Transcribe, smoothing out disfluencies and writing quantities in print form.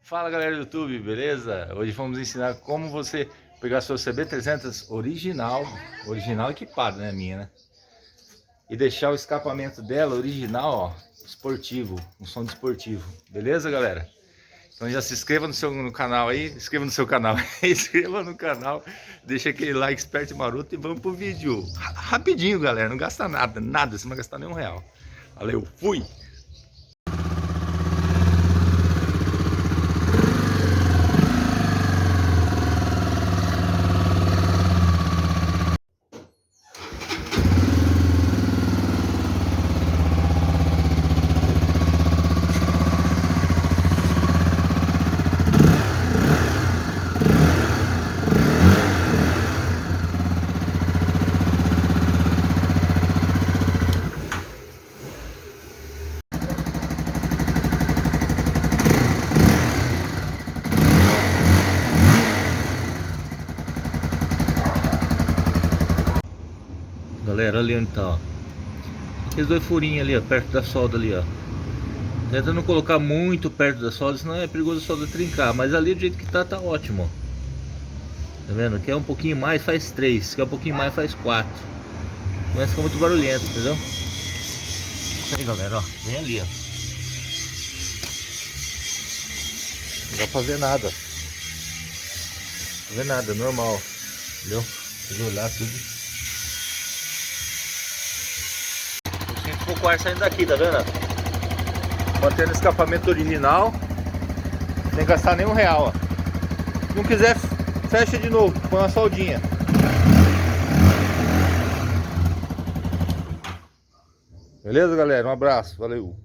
Fala galera do YouTube, beleza? Hoje vamos ensinar como você pegar sua CB300 original equipado, né, minha, né? E deixar o escapamento dela original, ó, esportivo, um som de esportivo, beleza, galera? Então já se inscreva no canal aí, inscreva no canal, deixa aquele like esperto e maroto e vamos pro vídeo. Rapidinho, galera, não gasta nada, você não vai gastar nenhum real. Valeu, fui! Galera, ali onde tá, ó. Aqueles dois furinhos ali, ó, perto da solda ali, ó. Tenta não colocar muito perto da solda, senão é perigoso a solda trincar. Mas ali do jeito que tá ótimo, ó. Tá vendo? Quer um pouquinho mais, faz 3. Quer um pouquinho mais, faz 4. Não vai ficar muito barulhento, entendeu? Isso aí, galera, ó. Vem ali, ó. Não dá pra ver nada. Não vê nada, normal. Entendeu? Pode olhar tudo. Sinto um pouco ar saindo daqui, tá vendo? Mantendo o escapamento original, sem gastar nenhum real, ó. Se não quiser, fecha de novo, põe uma soldinha. Beleza, galera? Um abraço, valeu!